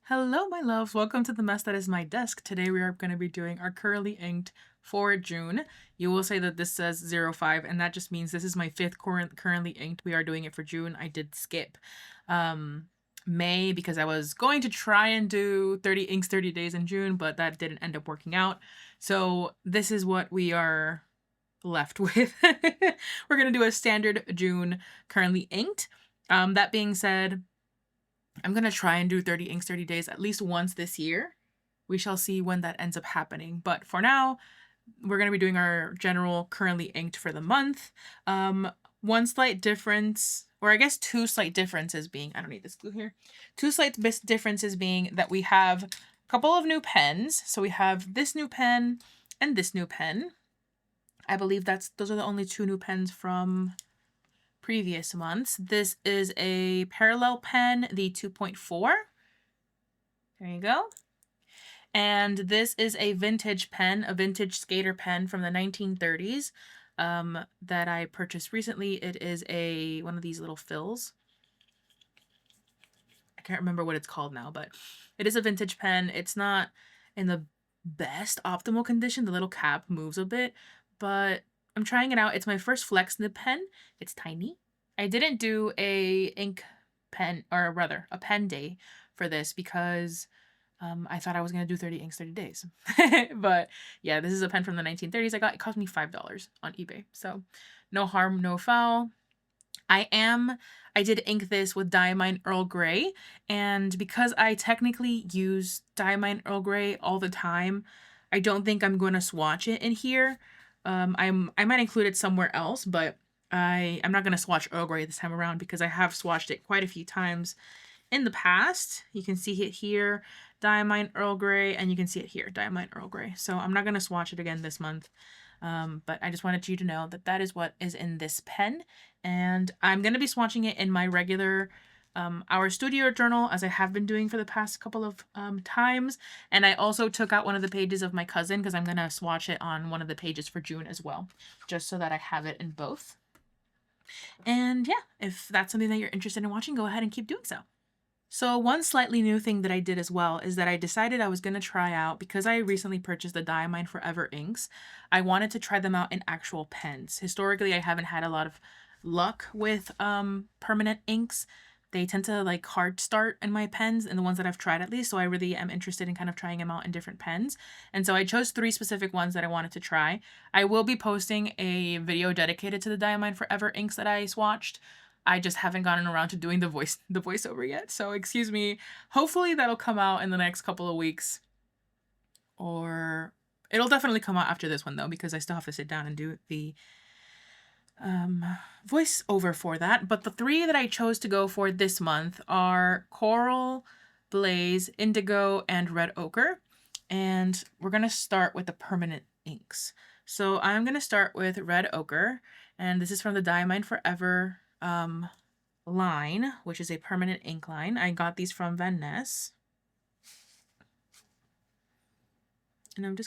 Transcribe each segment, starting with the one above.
Hello, my loves. Welcome to the mess that is my desk. Today we are going to be doing our curly inked for June. You will say that this says 05, and that just means this is my 5th currently inked. We are doing it for June. I did skip May because I was going to try and do 30 inks 30 days in June, but that didn't end up working out. So this is what we are left with. We're going to do a standard June currently inked. That being said, I'm going to try and do 30 inks 30 days at least once this year. We shall see when that ends up happening. But for now, we're going to be doing our general currently inked for the month. One slight difference, or I guess two slight differences being, I don't need this glue here. Two slight differences being that we have a couple of new pens. So we have this new pen and this new pen. I believe those are the only two new pens from previous months. This is a parallel pen, the 2.4. There you go. And this is a vintage pen, a vintage skater pen from the 1930s that I purchased recently. It is one of these little fills. I can't remember what it's called now, but it is a vintage pen. It's not in the best optimal condition. The little cap moves a bit, but I'm trying it out. It's my first flex nib pen. It's tiny. I didn't do a ink pen, or rather a pen day for this because I thought I was going to do 30 inks 30 days. But yeah, this is a pen from the 1930s. It cost me $5 on eBay. So no harm, no foul. I did ink this with Diamine Earl Grey, and because I technically use Diamine Earl Grey all the time, I don't think I'm going to swatch it in here. I might include it somewhere else, but I'm not going to swatch Earl Grey this time around because I have swatched it quite a few times in the past. You can see it here, Diamine Earl Grey, and you can see it here, Diamine Earl Grey. So I'm not going to swatch it again this month. But I just wanted you to know that that is what is in this pen. And I'm going to be swatching it in my regular Our Studio journal, as I have been doing for the past couple of times. And I also took out one of the pages of my cousin because I'm going to swatch it on one of the pages for June as well, just so that I have it in both. And yeah, if that's something that you're interested in watching, go ahead and keep doing so. So one slightly new thing that I did as well is that I decided I was going to try out, because I recently purchased the Diamine Forever inks, I wanted to try them out in actual pens. Historically, I haven't had a lot of luck with permanent inks. They tend to like hard start in my pens, and the ones that I've tried at least, so I really am interested in kind of trying them out in different pens. And so I chose 3 specific ones that I wanted to try. I will be posting a video dedicated to the Diamine Forever inks that I swatched. I just haven't gotten around to doing the voiceover yet. So excuse me. Hopefully that'll come out in the next couple of weeks. Or it'll definitely come out after this one though, because I still have to sit down and do the voiceover for that. But the 3 that I chose to go for this month are Coral, Blaze, Indigo, and Red Ochre. And we're going to start with the permanent inks. So I'm going to start with Red Ochre, and this is from the Diamine Forever line, which is a permanent ink line. I got these from Van Ness. And I'm gonna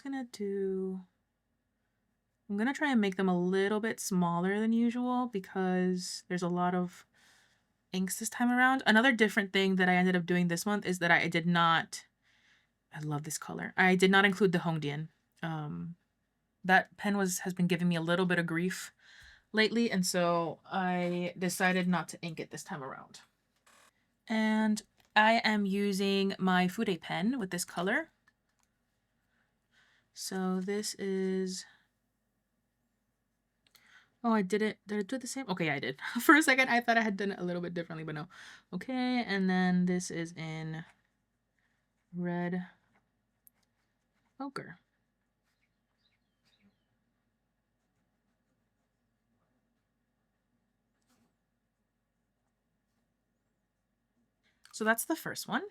try and make them a little bit smaller than usual because there's a lot of inks this time around. Another different thing that I ended up doing this month is that I love this color. I did not include the Hongdian. That pen has been giving me a little bit of grief lately, and so I decided not to ink it this time around. And I am using my Fude pen with this color. So this is... Oh, I did it. Did I do it the same? Okay, I did. For a second, I thought I had done it a little bit differently, but no. Okay, and then this is in Red Ochre. So that's the first one.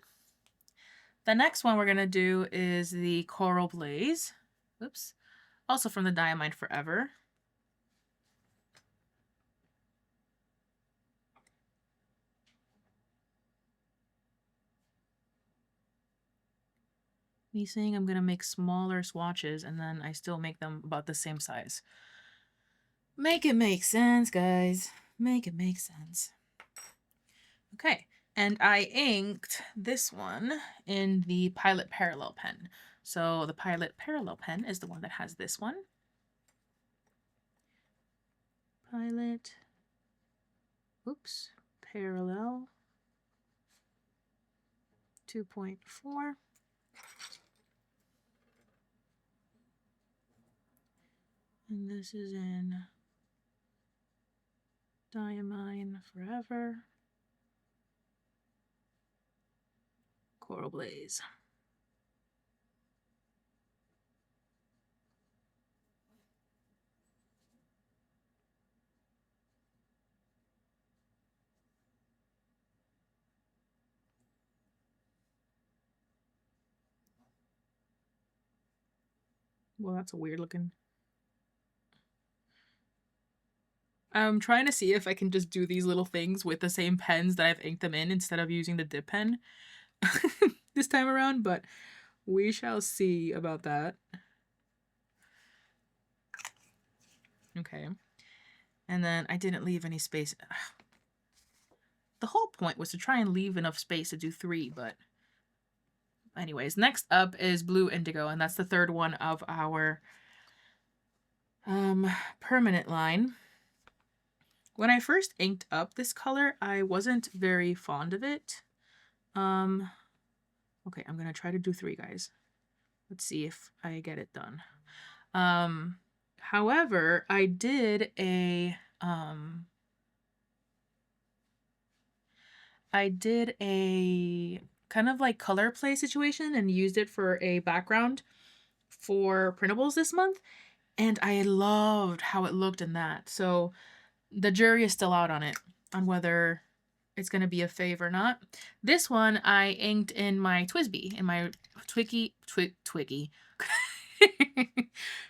The next one we're going to do is the Coral Blaze. Oops. Also from the Diamine Forever. Me saying I'm going to make smaller swatches and then I still make them about the same size. Make it make sense, guys. Make it make sense. Okay, And I inked this one in the Pilot Parallel pen. So the Pilot Parallel pen is the one that has this one. Pilot, oops, Parallel 2.4. And this is in Diamine Forever. Coral Blaze. Well, that's a weird looking. I'm trying to see if I can just do these little things with the same pens that I've inked them in instead of using the dip pen this time around, but we shall see about that. Okay. And then I didn't leave any space. The whole point was to try and leave enough space to do 3, but anyways, next up is Blue Indigo, and that's the third one of our permanent line. When I first inked up this color, I wasn't very fond of it. Okay, I'm gonna try to do 3, guys. Let's see if I get it done. However, I did a kind of like color play situation and used it for a background for printables this month, and I loved how it looked in that. So the jury is still out on it, on whether it's going to be a fave or not. This one I inked in my TWSBI, in my Twiggy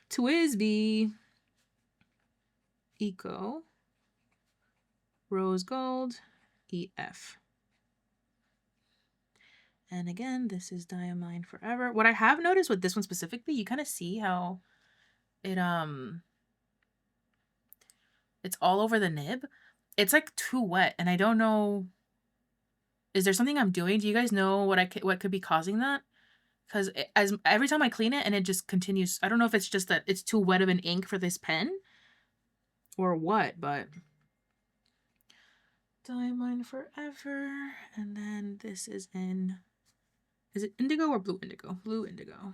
TWSBI Eco Rose Gold EF. And again, this is Diamine Forever. What I have noticed with this one specifically, you kind of see how it it's all over the nib. It's like too wet, and I don't know. Is there something I'm doing? Do you guys know what could be causing that? Because as every time I clean it and it just continues. I don't know if it's just that it's too wet of an ink for this pen or what, but Diamine Forever. And then this is in, is it Indigo or Blue Indigo? Blue Indigo.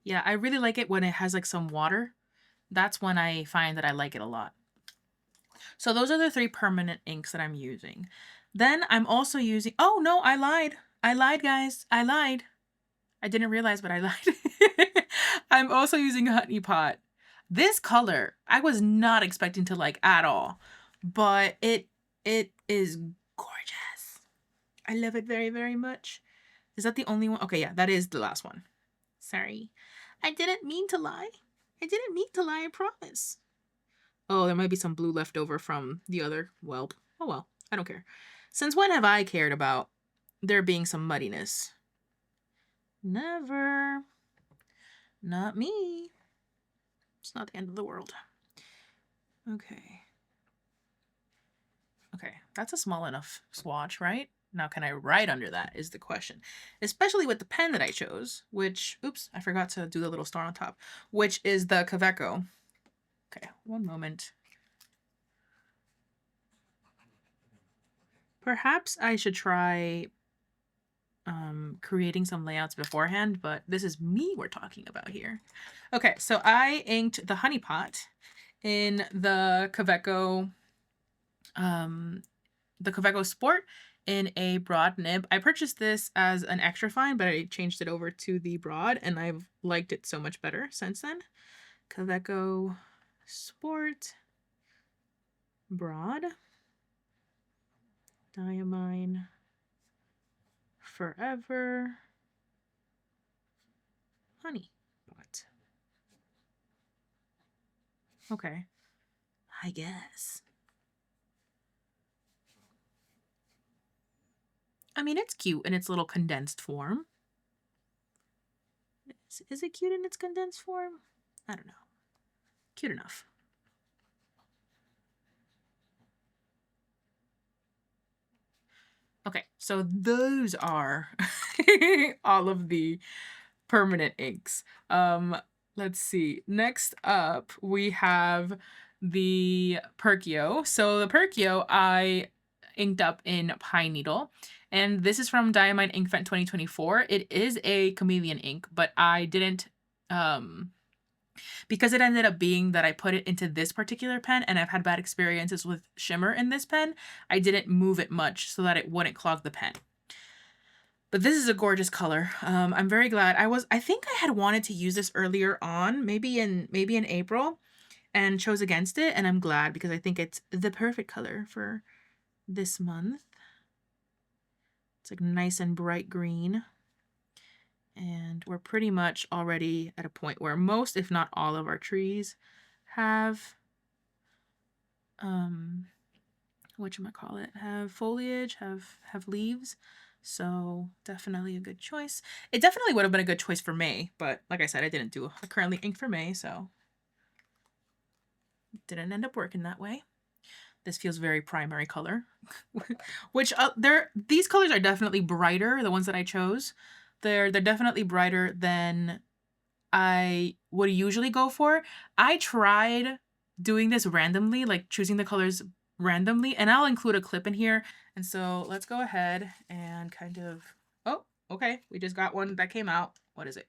Yeah, I really like it when it has like some water. That's when I find that I like it a lot. So those are the 3 permanent inks that I'm using. Then I'm also using, oh no, I lied. I lied, guys. I lied. I didn't realize, but I lied. I'm also using a honey pot. This color, I was not expecting to like at all, but it is gorgeous. I love it very, very much. Is that the only one? Okay, yeah, that is the last one. Sorry. I didn't mean to lie. I didn't mean to lie, I promise. Oh, there might be some blue left over from the other whelp. Oh well, I don't care. Since when have I cared about there being some muddiness? Never. Not me. It's not the end of the world. Okay. Okay, that's a small enough swatch, right? Now, can I write under that is the question. Especially with the pen that I chose, which, oops, I forgot to do the little star on top, which is the Kaweco. Okay, one moment. Perhaps I should try creating some layouts beforehand, but this is me we're talking about here. Okay, so I inked the honey pot in the Kaweco Sport in a broad nib. I purchased this as an extra fine, but I changed it over to the broad, and I've liked it so much better since then. Kaweco Sport Broad Diamine Forever Honey Pot. Okay, I guess. I mean, it's cute in its little condensed form. Is it cute in its condensed form? I don't know. Cute enough. Okay, so those are all of the permanent inks. Let's see. Next up, we have the Perkeo. So the Perkeo I inked up in Pine Needle, and this is from Diamine Inkvent 2024. It is a chameleon ink, but I didn't because it ended up being that I put it into this particular pen, and I've had bad experiences with shimmer in this pen. I didn't move it much so that it wouldn't clog the pen. But this is a gorgeous color. I'm very glad. I think I had wanted to use this earlier on, maybe in April, and chose against it, and I'm glad because I think it's the perfect color for this month. It's like nice and bright green. And we're pretty much already at a point where most, if not all, of our trees have have foliage, have leaves. So definitely a good choice. It definitely would have been a good choice for May, but like I said, I didn't do a currently ink for May, so it didn't end up working that way. This feels very primary color, which these colors are definitely brighter. The ones that I chose, they're definitely brighter than I would usually go for. I tried doing this randomly, like choosing the colors randomly, and I'll include a clip in here. And so let's go ahead and kind of, oh, okay. We just got one that came out. What is it?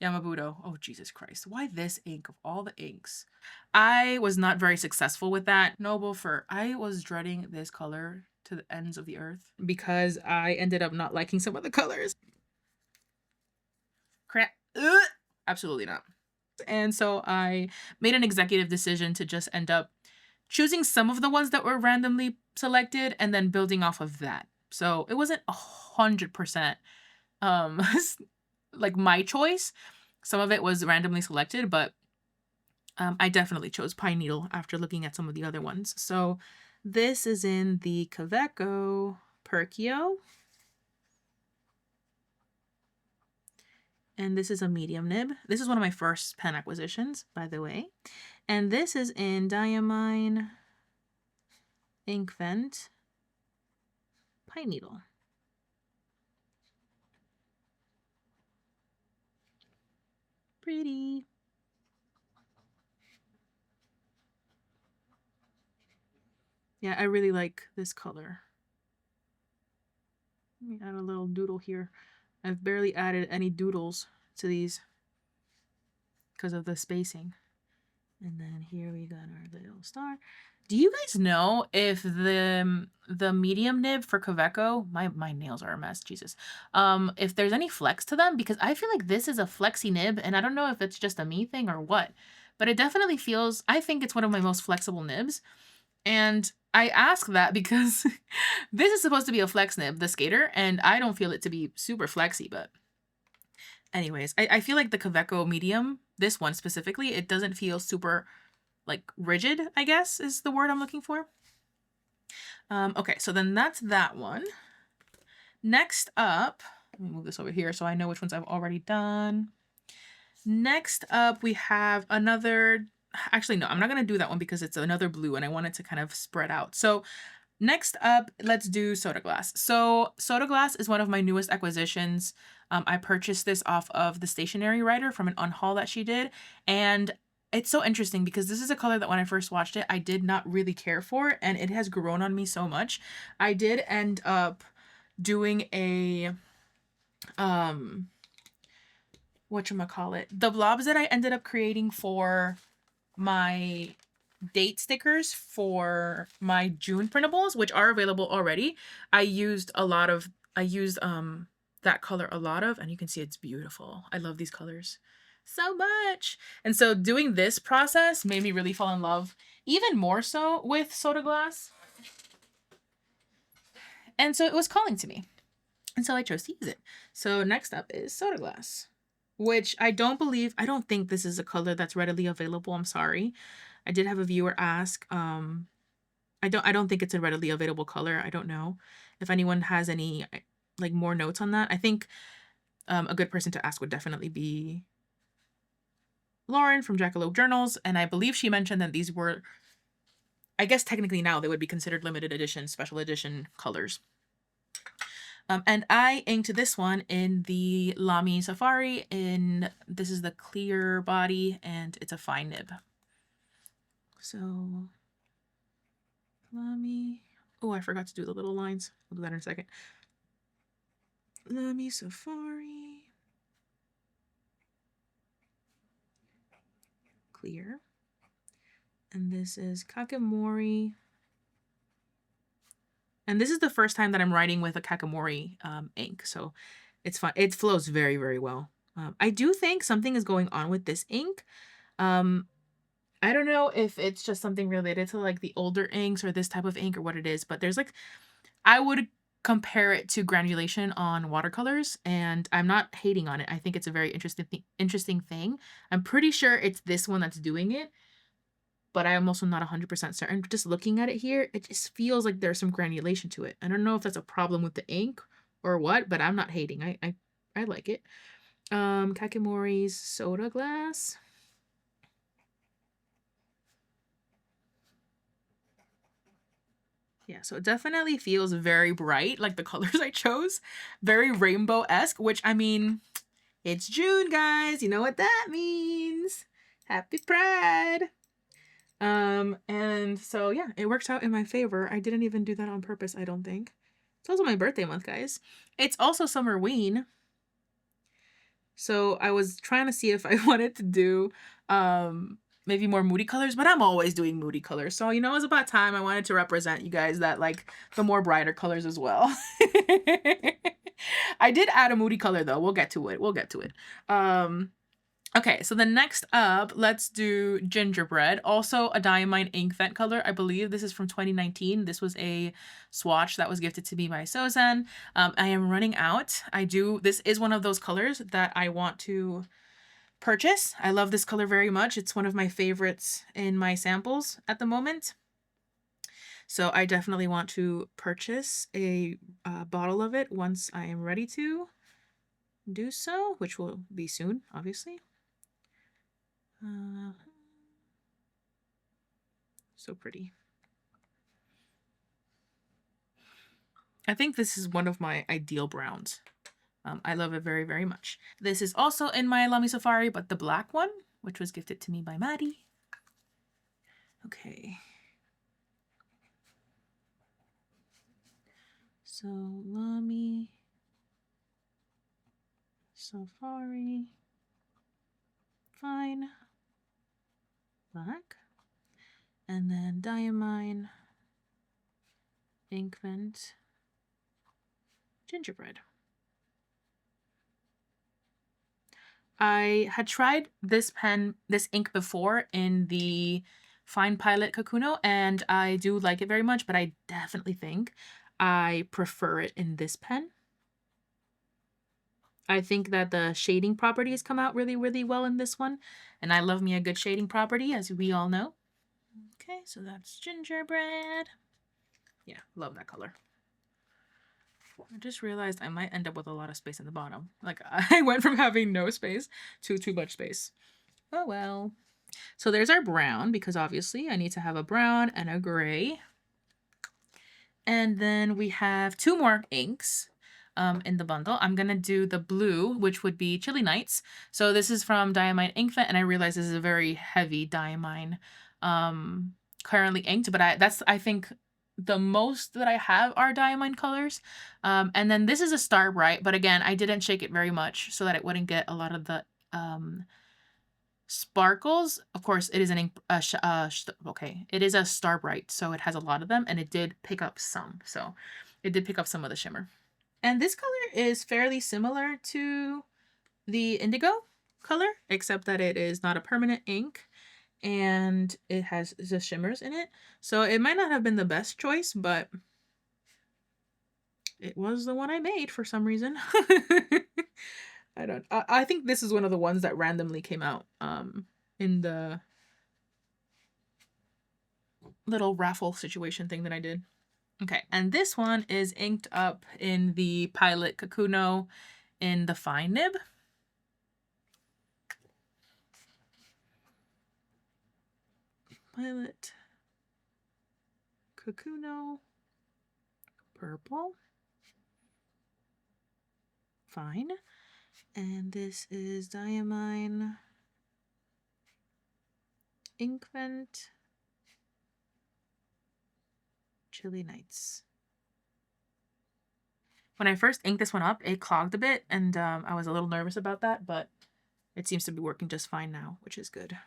Yamabudo. Oh, Jesus Christ. Why this ink of all the inks? I was not very successful with that. Noble Fur. I was dreading this color to the ends of the earth because I ended up not liking some of the colors. Crap. Absolutely not. And so I made an executive decision to just end up choosing some of the ones that were randomly selected and then building off of that. So it wasn't 100% like my choice. Some of it was randomly selected, but I definitely chose Pine Needle after looking at some of the other ones. So this is in the Kaweco Perkeo. And this is a medium nib. This is one of my first pen acquisitions, by the way. And this is in Diamine Inkvent Pine Needle. Pretty. Yeah, I really like this color. Let me add a little doodle here. I've barely added any doodles to these because of the spacing. And then here we got our little star. Do you guys know if the medium nib for Kaweco, my nails are a mess, Jesus. If there's any flex to them, because I feel like this is a flexy nib, and I don't know if it's just a me thing or what, but it definitely feels, I think it's one of my most flexible nibs. And I ask that because this is supposed to be a flex nib, the skater, and I don't feel it to be super flexy, but anyways, I feel like the Kaweco medium, this one specifically, it doesn't feel super like rigid, I guess is the word I'm looking for. Okay, so then that's that one. Next up, let me move this over here so I know which ones I've already done. Next up, we have another, actually, no, I'm not going to do that one because it's another blue and I want it to kind of spread out. So next up, let's do Soda Glass. So Soda Glass is one of my newest acquisitions. I purchased this off of the stationery writer from an unhaul that she did. And it's so interesting because this is a color that when I first watched it, I did not really care for, and it has grown on me so much. I did end up doing a, whatchamacallit, the blobs that I ended up creating for my date stickers for my June printables, which are available already. I used that color a lot of, and you can see it's beautiful. I love these colors so much. And so doing this process made me really fall in love even more so with Soda Glass. And so it was calling to me. And so I chose to use it. So next up is Soda Glass, which I don't think this is a color that's readily available. I'm sorry. I did have a viewer ask. I don't think it's a readily available color. I don't know if anyone has any like more notes on that. I think a good person to ask would definitely be Lauren from Jackalope Journals, and I believe she mentioned that these were, I guess technically now they would be considered limited edition, special edition colors. And I inked this one in the Lamy Safari, this is the clear body, and it's a fine nib. So, Lamy, oh, I forgot to do the little lines. I'll do that in a second. Lamy Safari, clear. And this is Kakimori. And this is the first time that I'm writing with a Kakimori ink, so it's fun. It flows very, very well. I do think something is going on with this ink. I don't know if it's just something related to like the older inks or this type of ink or what it is, but there's like, I would compare it to granulation on watercolors, and I'm not hating on it. I think it's a very interesting thing. I'm pretty sure it's this one that's doing it, but I am also not 100% certain. Just looking at it here, it just feels like there's some granulation to it. I don't know if that's a problem with the ink or what, but I'm not hating. I like it. Kakimori's soda glass. Yeah, so it definitely feels very bright, like the colors I chose. Very rainbow-esque, which, I mean, it's June, guys. You know what that means. Happy Pride. And so, yeah, it works out in my favor. I didn't even do that on purpose, I don't think. It's also my birthday month, guys. It's also Summerween. So I was trying to see if I wanted to do, maybe more moody colors, but I'm always doing moody colors. So, you know, it was about time. I wanted to represent you guys that like the more brighter colors as well. I did add a moody color though. We'll get to it. We'll get to it. Okay, so the next up, let's do Gingerbread. Also a Diamine Inkvent color. I believe this is from 2019. This was a swatch that was gifted to me by Sozan. I am running out. This is one of those colors that I want to purchase. I love this color very much. It's one of my favorites in my samples at the moment. So I definitely want to purchase a bottle of it once I am ready to do so, which will be soon, obviously. So pretty. I think this is one of my ideal browns. I love it very, very much. This is also in my Lamy Safari, but the black one, which was gifted to me by Maddie. Okay. So Lamy Safari, fine, black, and then Diamine, Inkvent, Gingerbread. I had tried this ink before in the Fine Pilot Kakuno, and I do like it very much, but I definitely think I prefer it in this pen. I think that the shading properties come out really, really well in this one, and I love me a good shading property, as we all know. Okay, so that's Gingerbread. Yeah, love that color. I just realized I might end up with a lot of space in the bottom. Like, I went from having no space to too much space. Oh well. So there's our brown, because obviously I need to have a brown and a gray. And then we have two more inks in the bundle. I'm going to do the blue, which would be Chilly Nights. So this is from Diamine Inkvent, and I realize this is a very heavy Diamine currently inked, but I think the most that I have are Diamine colors. And then this is a Star Bright, but again, I didn't shake it very much so that it wouldn't get a lot of the sparkles. Of course, it is an ink, okay, it is a Star Bright, so it has a lot of them, and it did pick up some. So it did pick up some of the shimmer. And this color is fairly similar to the Indigo color, except that it is not a permanent ink, and it has the shimmers in it. So it might not have been the best choice, but it was the one I made for some reason. I think this is one of the ones that randomly came out in the little raffle situation thing that I did. Okay, and this one is inked up in the Pilot Kakuno in the fine nib. Violet. Kakuno. Purple. Fine. And this is Diamine. Inkvent. Chilly Nights. When I first inked this one up, it clogged a bit, and I was a little nervous about that, but it seems to be working just fine now, which is good.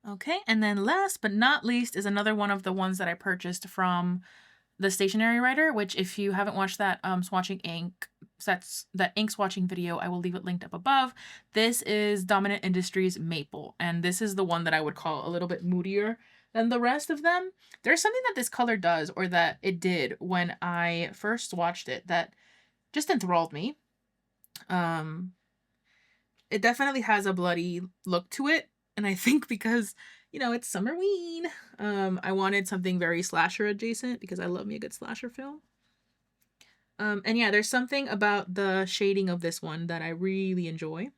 Okay, and then last but not least is another one of the ones that I purchased from the stationery writer, which if you haven't watched that swatching ink, that ink swatching video, I will leave it linked up above. This is Dominant Industries Maple, and this is the one that I would call a little bit moodier than the rest of them. There's something that this color does, or that it did when I first swatched it, that just enthralled me. It definitely has a bloody look to it, and I think because, you know, it's Summerween, I wanted something very slasher adjacent because I love me a good slasher film. And yeah, there's something about the shading of this one that I really enjoy.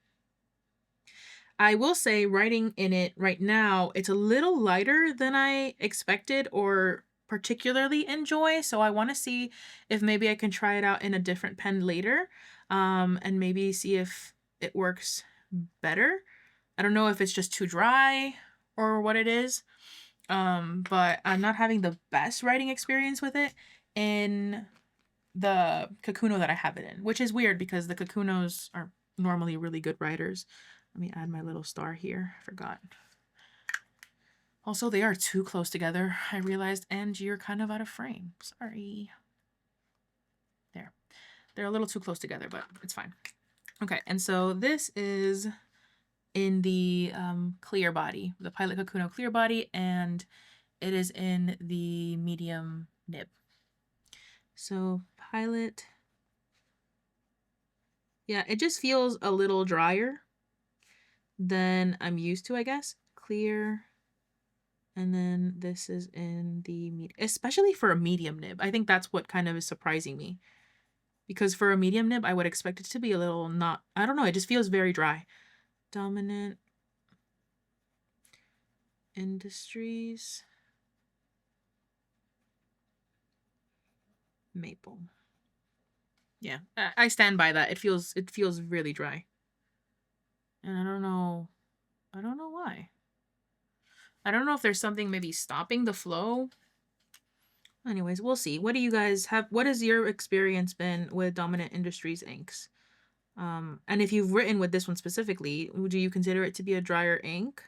I will say, writing in it right now, it's a little lighter than I expected or particularly enjoy, so I want to see if maybe I can try it out in a different pen later, and maybe see if it works better. I don't know if it's just too dry or what it is, but I'm not having the best writing experience with it in the Kakuno that I have it in, which is weird because the Kakunos are normally really good writers. Let me add my little star here. Forgot. Also, they are too close together, I realized, and you're kind of out of frame. Sorry. There. They're a little too close together, but it's fine. Okay, and so this is in the clear body, the Pilot Kakuno clear body, and it is in the medium nib. So Pilot, yeah, it just feels a little drier than I'm used to, I guess. Clear, and then this is in the medium, especially for a medium nib. I think that's what kind of is surprising me, because for a medium nib, I would expect it to be a little not, I don't know, it just feels very dry. Dominant Industries Maple. Yeah, I stand by that. It feels really dry. And I don't know why. I don't know if there's something maybe stopping the flow. Anyways, we'll see. What do you guys have? What has your experience been with Dominant Industries inks? And if you've written with this one specifically, do you consider it to be a drier ink?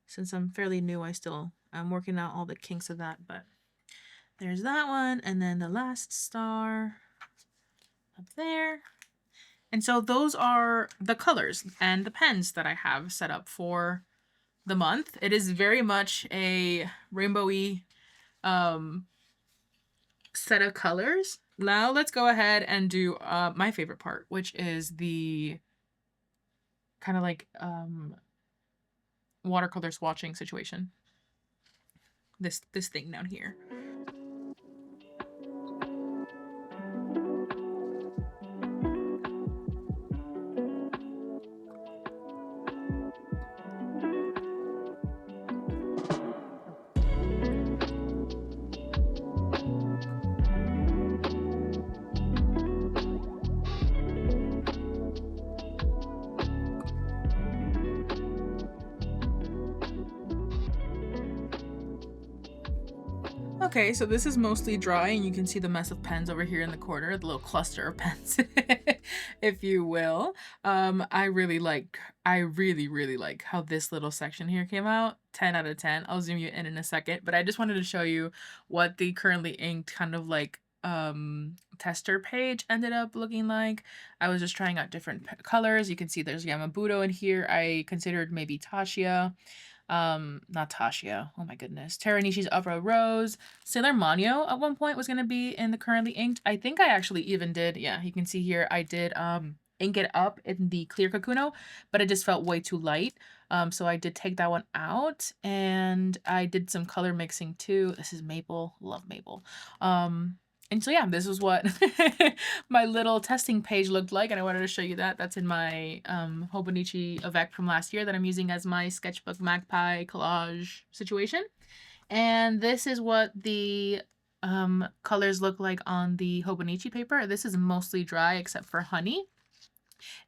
Since I'm fairly new, I'm working out all the kinks of that, but there's that one. And then the last star up there. And so those are the colors and the pens that I have set up for the month. It is very much a rainbowy set of colors. Now let's go ahead and do my favorite part, which is the kind of like watercolor swatching situation. This thing down here. Okay, so this is mostly dry, and you can see the mess of pens over here in the corner, the little cluster of pens, if you will. I really like how this little section here came out. 10 out of 10. I'll zoom you in a second, but I just wanted to show you what the currently inked kind of like tester page ended up looking like. I was just trying out different colors. You can see there's Yamabudo in here. I considered maybe Tasha. Not Tasha, oh my goodness, Taranishi's Upper Rose. Sailor Manyo at one point was going to be in the currently inked. I think I actually even did, yeah, you can see here I did ink it up in the clear Kakuno, but it just felt way too light. So I did take that one out, and I did some color mixing too. This is maple, love maple. And so yeah, this is what my little testing page looked like, and I wanted to show you that. That's in my Hobonichi Avec from last year that I'm using as my sketchbook magpie collage situation. And this is what the colors look like on the Hobonichi paper. This is mostly dry except for honey,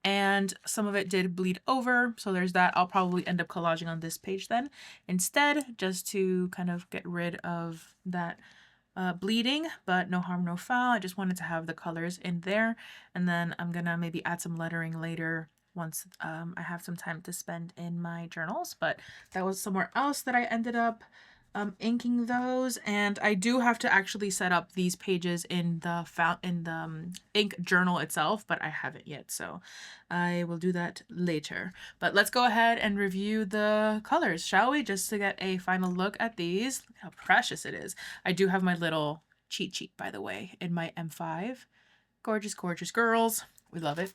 and some of it did bleed over, so there's that. I'll probably end up collaging on this page then instead, just to kind of get rid of that bleeding, but no harm, no foul. I just wanted to have the colors in there, and then I'm gonna maybe add some lettering later once I have some time to spend in my journals. But that was somewhere else that I ended up inking those, and I do have to actually set up these pages in the ink journal itself, but I haven't yet, so I will do that later. But let's go ahead and review the colors, shall we? Just to get a final look at these. Look how precious it is. I do have my little cheat sheet, by the way, in my M5. Gorgeous, gorgeous girls. We love it.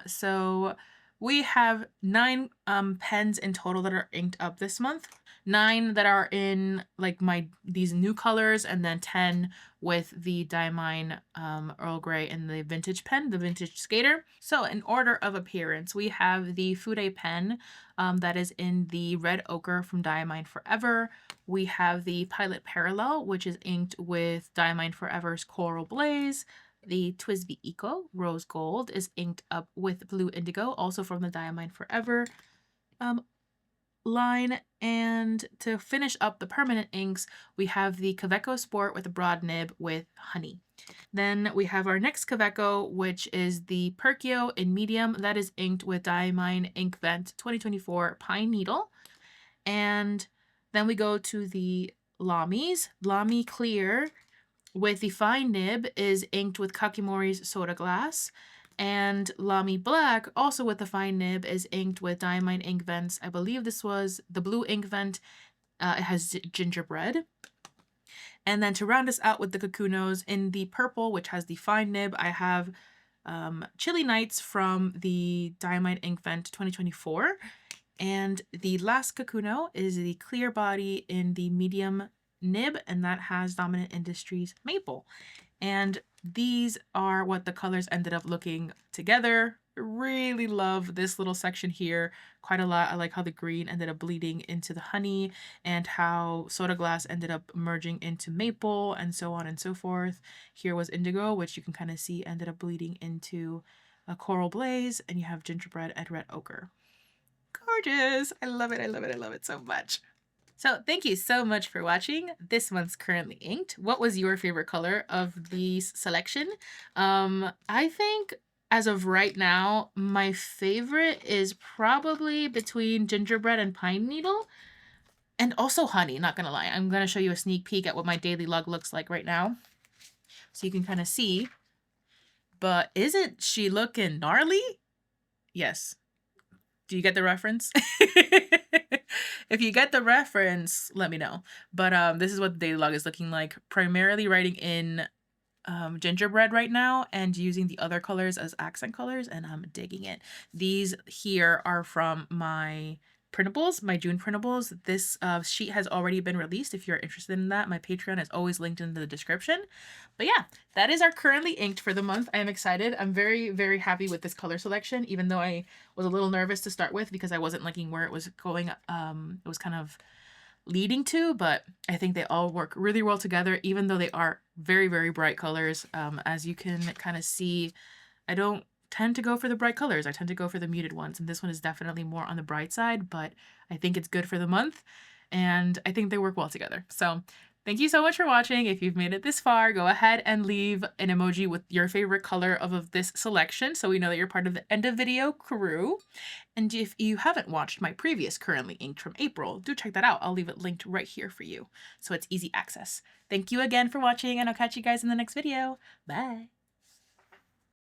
So we have 9 pens in total that are inked up this month. 9 that are in like these new colors, and then 10 with the Diamine Earl Grey and the vintage pen, the vintage skater. So in order of appearance, we have the Fude pen that is in the red ochre from Diamine Forever. We have the Pilot Parallel, which is inked with Diamine Forever's Coral Blaze. The TWSBI Eco Rose Gold is inked up with Blue Indigo, also from the Diamine Forever line. And to finish up the permanent inks, we have the Kaweco Sport with a broad nib with honey. Then we have our next Kaweco, which is the Perkeo in medium, that is inked with Diamine Inkvent 2024 Pine Needle. And then we go to the Lamys. Lamy Clear with the fine nib is inked with Kakimori's Soda Glass. And Lamy Black, also with the fine nib, is inked with Diamine Inkvents. I believe this was the blue Inkvent. It has Gingerbread. And then to round us out with the Kakunos, in the purple, which has the fine nib, I have Chilly Nights from the Diamine Inkvent 2024. And the last Kakuno is the clear body in the medium nib, and that has Dominant Industries Maple. And these are what the colors ended up looking together. Really love this little section here quite a lot. I like how the green ended up bleeding into the honey, and how Soda Glass ended up merging into maple, and so on and so forth. Here was Indigo, which you can kind of see ended up bleeding into a Coral Blaze, and you have Gingerbread and Red Ochre. Gorgeous! I love it, I love it, I love it so much. So thank you so much for watching. This month's currently inked. What was your favorite color of these selection? I think as of right now, my favorite is probably between Gingerbread and Pine Needle, and also honey, not gonna lie. I'm gonna show you a sneak peek at what my daily log looks like right now, so you can kind of see. But isn't she looking gnarly? Yes. Do you get the reference? If you get the reference, let me know. But this is what the daily log is looking like. Primarily writing in Gingerbread right now, and using the other colors as accent colors, and I'm digging it. These here are from my printables, my June printables. This sheet has already been released. If you're interested in that, my Patreon is always linked in the description. But yeah, that is our currently inked for the month. I am excited. I'm very, very happy with this color selection, even though I was a little nervous to start with because I wasn't liking where it was going. It was kind of leading to, but I think they all work really well together, even though they are very, very bright colors. As you can kind of see, I don't tend to go for the bright colors. I tend to go for the muted ones, and this one is definitely more on the bright side, but I think it's good for the month, and I think they work well together. So thank you so much for watching. If you've made it this far, go ahead and leave an emoji with your favorite color of this selection, so we know that you're part of the end of video crew. And if you haven't watched my previous currently inked from April, do check that out. I'll leave it linked right here for you, so it's easy access. Thank you again for watching, and I'll catch you guys in the next video. Bye!